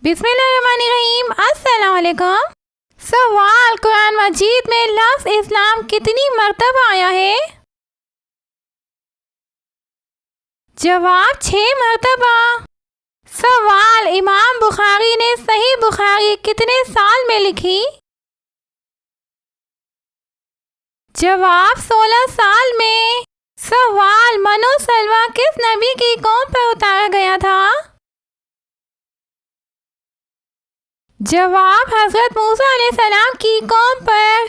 बिस्मिल्लाहिर्रहमानिर्रहीम। अस्सलाम वालेकुम। सवाल, कुरान मजीद में लफ्ज़ इस्लाम कितनी मरतबा आया है? जवाब 6 मरतबा। सवाल, इमाम बुखारी ने सही बुखारी कितने साल में लिखी? जवाब 16 साल में। सवाल, मनो सलवा किस नबी की कौम पर उतारा गया था? जवाब हज़रत मूसा अलैहिस्सलाम की कौम पर।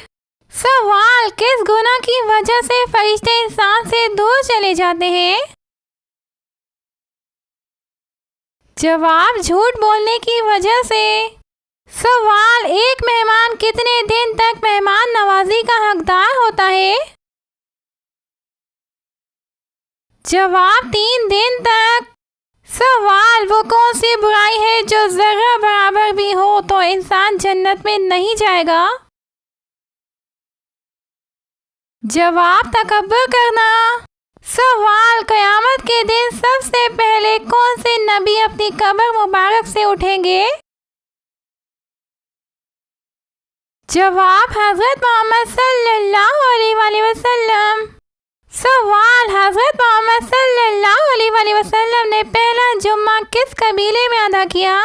सवाल, किस गुनाह की वजह से फरिश्ते इंसान से दूर चले जाते हैं? जवाब झूठ बोलने की वजह से। सवाल, एक मेहमान कितने दिन तक मेहमान नवाजी का हकदार होता है? जवाब 3 दिन तक। सवाल, वो कौन सी बुराई है जो ज़र्रा बराबर भी हो तो इंसान जन्नत में नहीं जाएगा? जवाब तकब्बुर करना। सवाल, क़यामत के दिन सबसे पहले कौन से नबी अपनी कब्र मुबारक से उठेंगे? जवाब हज़रत मोहम्मद सल्लल्लाहु अलैहि वसल्लम। सवाल, हज़रत मोहम्मद सल्लल्लाहु अलैहि वसल्लम ने पहला जुम्मा किस कबीले में अदा किया?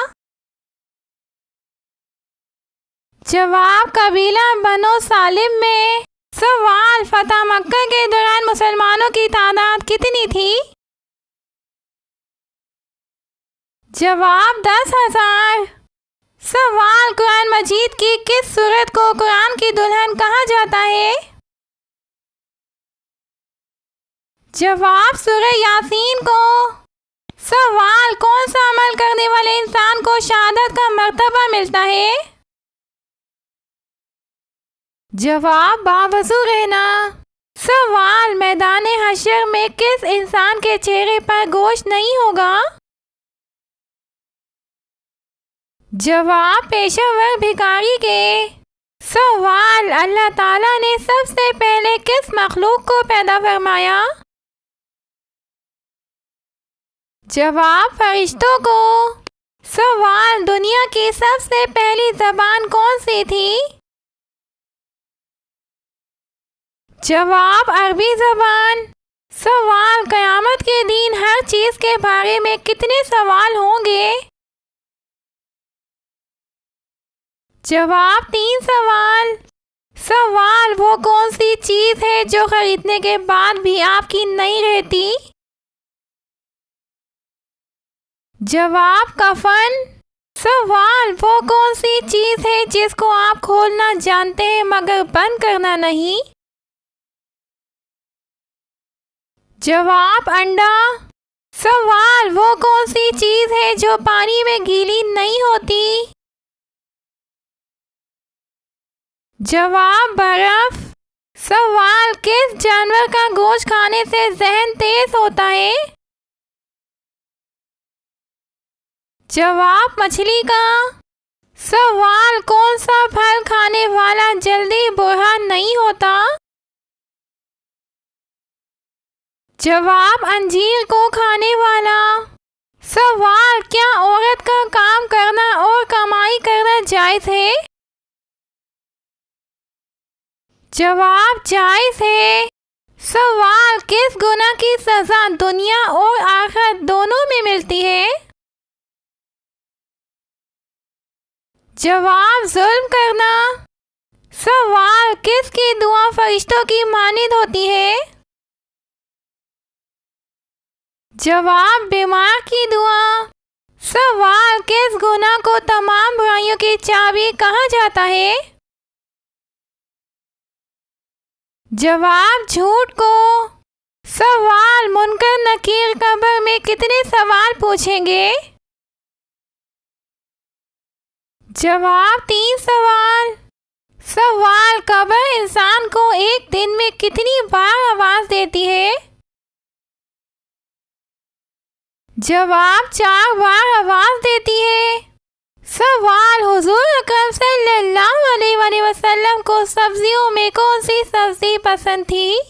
जवाब कबीला बनो सालिम में। सवाल, फतह मक्का के दौरान मुसलमानों की तादाद कितनी थी? जवाब 10,000। सवाल, कुरान मजीद की किस सूरत को कुरान की दुल्हन कहा जाता है? जवाब सूरह यासीन को। सवाल, कौन सा अमल करने वाले इंसान को शहादत का मर्तबा मिलता है? जवाब बावजू रहना। सवाल, मैदान हशर में किस इंसान के चेहरे पर गोश्त नहीं होगा? जवाब पेशेवर भिखारी के। सवाल, अल्लाह ताला ने सबसे पहले किस मखलूक को पैदा फरमाया? जवाब फरिश्तों को। सवाल, दुनिया की सबसे पहली ज़बान कौन सी थी? जवाब अरबी ज़बान। सवाल, क़यामत के दिन हर चीज़ के बारे में कितने सवाल होंगे? जवाब 3 सवाल। सवाल, वो कौन सी चीज़ है जो खरीदने के बाद भी आपकी नहीं रहती? जवाब कफन। सवाल, वो कौन सी चीज़ है जिसको आप खोलना जानते हैं मगर बंद करना नहीं? जवाब अंडा। सवाल, वो कौन सी चीज़ है जो पानी में गीली नहीं होती? जवाब बर्फ। सवाल, किस जानवर का गोश्त खाने से जहन तेज होता है? जवाब मछली का। सवाल, कौन सा फल खाने वाला जल्दी बूढ़ा नहीं होता? जवाब अंजीर को खाने वाला। सवाल, क्या औरत का काम करना और कमाई करना जायज़ है? जवाब जायज़ है। सवाल, किस गुनाह की सज़ा दुनिया और आखिरत दोनों में मिलती है? जवाब जुल्म करना। सवाल, किसकी दुआ फरिश्तों की मानिंद होती है? जवाब बीमार की दुआ। सवाल, किस गुनाह को तमाम बुराइयों की चाबी कहा जाता है? जवाब झूठ को। सवाल, मुनकर नकीर कब्र में कितने सवाल पूछेंगे? जवाब 3 सवाल। सवाल, कब्र इंसान को एक दिन में कितनी बार आवाज़ देती है? जवाब 4 बार आवाज़ देती है। सवाल, हुजूर अकरम सल्लल्लाहु अलैहि वसल्लम को सब्जियों में कौन सी सब्जी पसंद थी?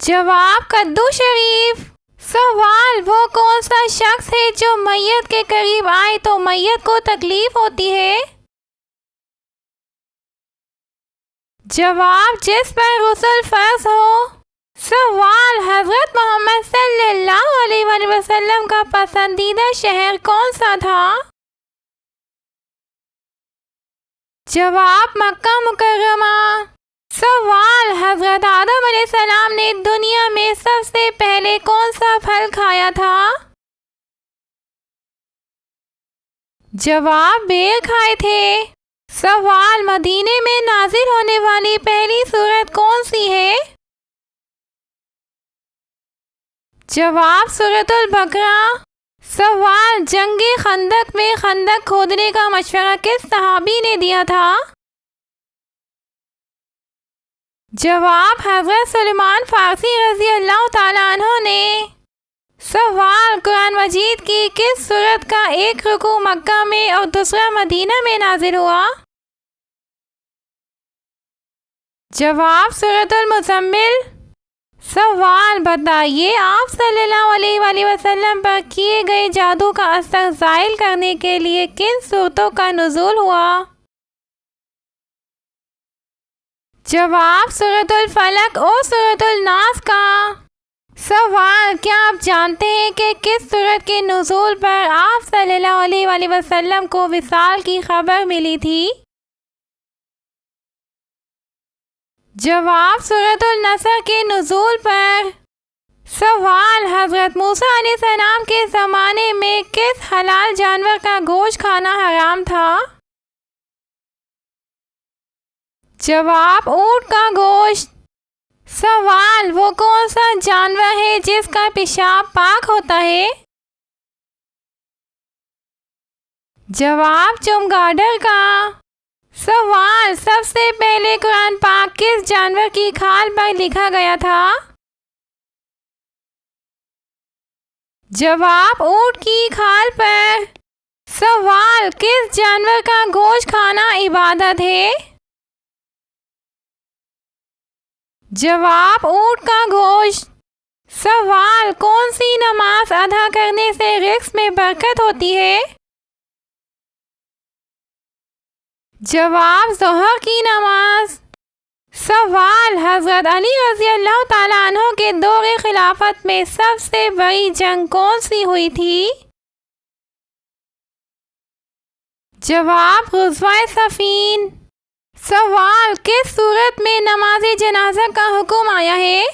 जवाब कद्दू शरीफ। सवाल, वो कौन सा शख्स है जो मैयत के करीब आए तो मैयत को तकलीफ होती है? जवाब, जिस पर गुस्ल फर्ज हो। सवाल, हजरत मोहम्मद सल्लल्लाहु अलैहि वसल्लम का पसंदीदा शहर कौन सा था? जवाब, मक्का मुकर्रमा। सवाल, हजरत आदम अलैहिस्सलाम ने दुनिया में सबसे पहले कौन सा फल खाया था? जवाब, बेर खाए थे। सवाल, मदीने में नाजिल होने वाली पहली सूरत कौन सी है? जवाब, सूरतुल बकरा। सवाल, जंगे खंदक में खंदक खोदने का मशवरा किस सहाबी ने दिया था? जवाब, हज़रत सुलेमान फ़ारसी रज़ी अल्लाह ताला अन्हु ने। सवाल, कुरान मजीद की किस सूरत का एक रुकू मक्का में और दूसरा मदीना में नाजिल हुआ? जवाब, सूरतुल मुज़म्मिल। सवाल, बताइए आप सल्लल्लाहु अलैहि वसल्लम पर किए गए जादू का असर ज़ाइल करने के लिए किन सूरतों का नुज़ूल हुआ? जवाब, सूरतुल फलक और सूरतुल नास का। सवाल, क्या आप जानते हैं कि किस सूरत के नुज़ूल पर आप सल्लल्लाहु अलैहि वसल्लम को विसाल की खबर मिली थी? जवाब, सूरतुल नसर के नुज़ूल पर। सवाल, हज़रत मूसा अलैहिस्सलाम के ज़माने में किस हलाल जानवर का गोश्त खाना हराम था? जवाब, ऊँट का गोश्त। सवाल, वो कौन सा जानवर है जिसका पेशाब पाक होता है? जवाब, चमगादड़ का। सवाल, सबसे पहले कुरान पाक किस जानवर की खाल पर लिखा गया था? जवाब, ऊँट की खाल पर। सवाल, किस जानवर का गोश्त खाना इबादत है? जवाब, ऊँट का गोश्त। सवाल, कौन सी नमाज अदा करने से रिज़्क़ में बरकत होती है? जवाब, ज़ोहर की नमाज। सवाल, हज़रत अली रज़ी अल्लाह ताला अन्हु के दौरे खिलाफत में सबसे बड़ी जंग कौन सी हुई थी? जवाब, ग़ज़वा सफ़ीन। सवाल, किस सूरत में नमाज़े जनाजा का हुक्म आया है?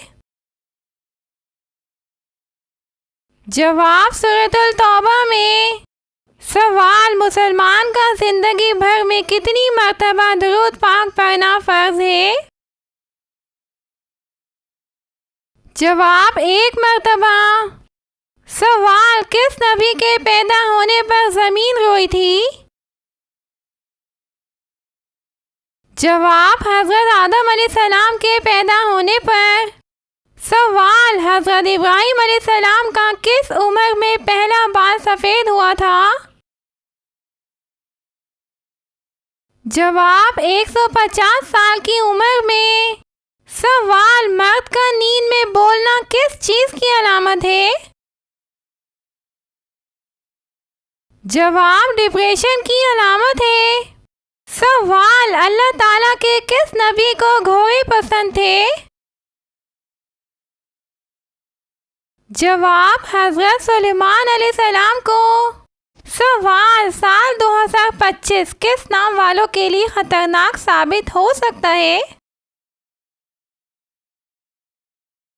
जवाब, सूरतुल तौबा में। सवाल, मुसलमान का ज़िंदगी भर में कितनी मर्तबा दुरूद पाक पढ़ना फ़र्ज़ है? जवाब, 1 मर्तबा। सवाल, किस नबी के पैदा होने पर ज़मीन रोई थी? जवाब, हज़रत आदम अलैहिस्सलाम के पैदा होने पर। सवाल, हज़रत इब्राहीम अलैहिस्सलाम का किस उम्र में पहला बाल सफ़ेद हुआ था? जवाब, 150 साल की उम्र में। सवाल, मर्द का नींद में बोलना किस चीज़ की अलामत है? जवाब, डिप्रेशन की अलामत है। सवाल, अल्लाह ताला के किस नबी को घोड़े पसंद थे? जवाब, हज़रत सुलेमान अलैहिस्सलाम को। सवाल, साल 2025 किस नाम वालों के लिए ख़तरनाक साबित हो सकता है?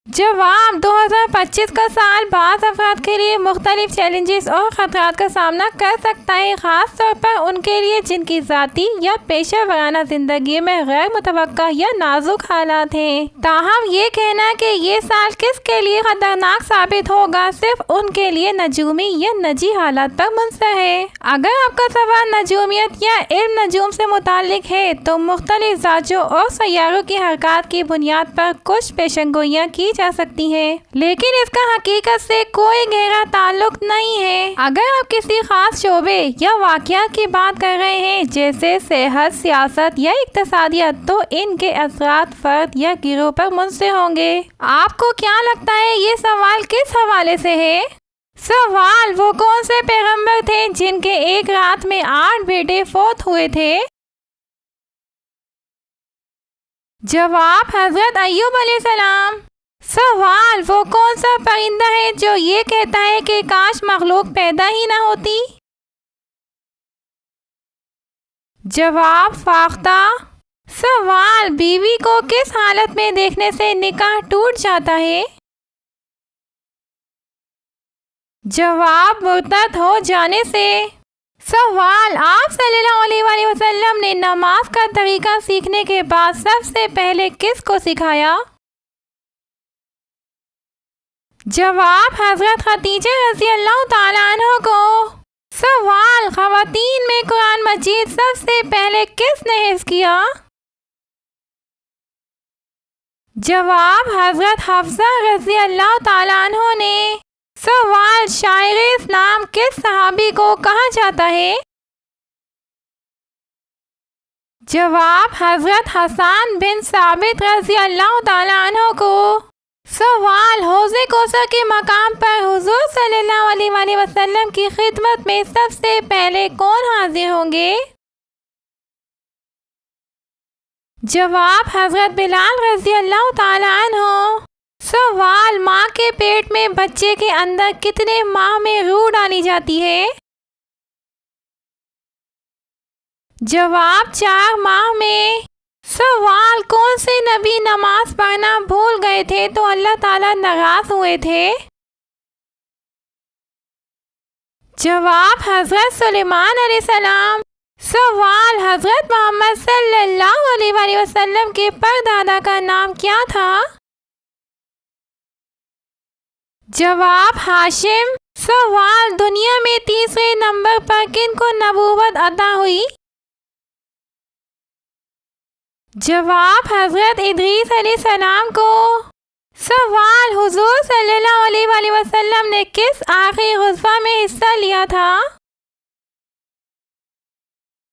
जवाब, 2025 का साल बाज़ अफ़राद के लिए मुख्तलिफ चैलेंजेस और ख़तरात का सामना कर सकता है, ख़ास तौर पर उनके लिए जिनकी ज़ाती या पेशा वराना ज़िंदगी में गैर मुतवक्का या नाजुक हालात हैं। ताहम ये कहना कि ये साल किसके लिए ख़तरनाक साबित होगा सिर्फ उनके लिए नजूमी या नजी हालात पर मुनहसर है। अगर आपका सवाल नजूमियत या इल्म नजूम से मुताल्लिक है तो मुख्तलिफ ज़ाचों और सैयारों की हरकत की बुनियाद पर कुछ पेशंगोइयाँ की जा सकती है, लेकिन इसका हकीकत से कोई गहरा ताल्लुक नहीं है। अगर आप किसी खास शोबे या वाक़या की बात कर रहे हैं जैसे सेहत, सियासत या इक्तिसादियत, तो इनके असरात फर्द या गिरोह पर मुनहसर होंगे। आपको क्या लगता है ये सवाल किस हवाले से है? सवाल, वो कौन से पैगंबर थे जिनके एक रात में 8 बेटे फौत हुए थे? जवाब, हजरत अय्यूब अलैहिस्सलाम। सवाल, वो कौन सा परिंदा है जो ये कहता है कि काश मखलूक पैदा ही ना होती? जवाब, फाख्ता। सवाल, बीवी को किस हालत में देखने से निकाह टूट जाता है? जवाब, मुर्तद हो जाने से। सवाल, आप सल्लल्लाहु अलैहि वसल्लम ने नमाज का तरीका सीखने के बाद सबसे पहले किसको सिखाया? जवाब, हजरत खदीजा रज़ियल्लाहु ताला अन्हा को। सवाल, ख़वातीन में कुरान मजीद सबसे पहले किसने हिफ्ज़ किया? जवाब, हजरत हफ्सा रज़ियल्लाहु ताला अन्हा ने। सवाल, शायर इस्लाम किस सहाबी को कहा जाता है? जवाब, हजरत हसन बिन साबित रज़ियल्लाहु ताला अन्हु को। सवाल, हौज़े कौसर के मकाम पर हुज़ूर सल्लल्लाहु अलैहि वसल्लम की खिदमत में सबसे पहले कौन हाजिर होंगे? जवाब, हजरत बिलाल रज़ियल्लाहु ताला अन्हु। सवाल, माँ के पेट में बच्चे के अंदर कितने माह में रूह डाली जाती है? जवाब, 4 माह में। सवाल, कौन से नबी नमाज पढ़ना भूल गए थे तो अल्लाह ताला नाराज हुए थे? जवाब, हजरत सुलेमान अलैहिस्सलाम। सवाल, हजरत मोहम्मद सल्लल्लाहु अलैहि वसल्लम के परदादा का नाम क्या था? जवाब, हाशिम। सवाल, दुनिया में तीसरे नंबर पर किनको नबूवत अता हुई? जवाब, हजरत इदरीस अलैहिस्सलाम को। सवाल, हुजूर सल्लल्लाहु अलैहि वसल्लम ने किस आखिरी ग़ज़वा में हिस्सा लिया था?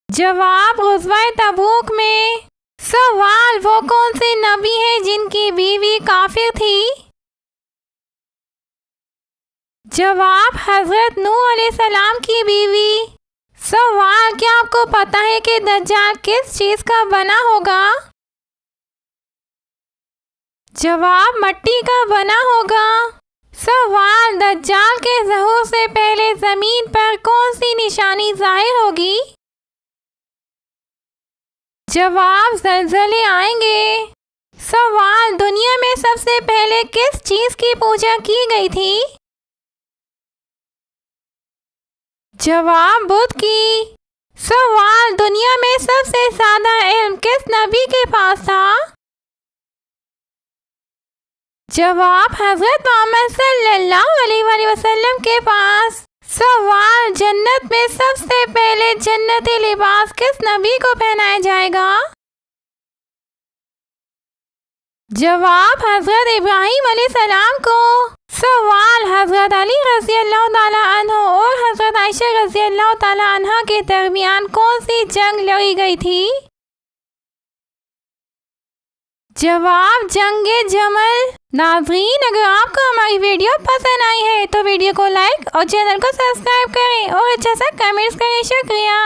जवाब, ग़ज़वा तबूक में। सवाल, वो कौन से नबी है जिनकी बीवी काफिर थी? जवाब, हजरत नूह अलैहिस्सलाम की बीवी। सवाल, क्या आपको पता है कि दज्जाल किस चीज़ का बना होगा? जवाब, मिट्टी का बना होगा। सवाल, दज्जाल के ज़हूर से पहले ज़मीन पर कौन सी निशानी ज़ाहिर होगी? जवाब, ज़लज़ले आएंगे। सवाल, दुनिया में सबसे पहले किस चीज़ की पूजा की गई थी? जवाब, बुद्ध की। सवाल, दुनिया में सबसे ज़्यादा इल्म किस नबी के पास था? जवाब, हजरत मोहम्मद सल्लल्लाहु अलैहि वसल्लम के पास। सवाल, जन्नत में सबसे पहले जन्नती लिबास किस नबी को पहनाया जाएगा? जवाब, हजरत इब्राहीम अलैहिस्सलाम को। सवाल, हजरत अली रज़ियल्लाहु ताला अन्हु और हजरत आयशा रज़ियल्लाहु ताला अन्हा के दरमियान कौन सी जंग लड़ी गई थी? जवाब, जंगे जमल। नाज़रीन, अगर आपको हमारी वीडियो पसंद आई है तो वीडियो को लाइक और चैनल को सब्सक्राइब करें और अच्छा सा कमेंट्स करें। शुक्रिया।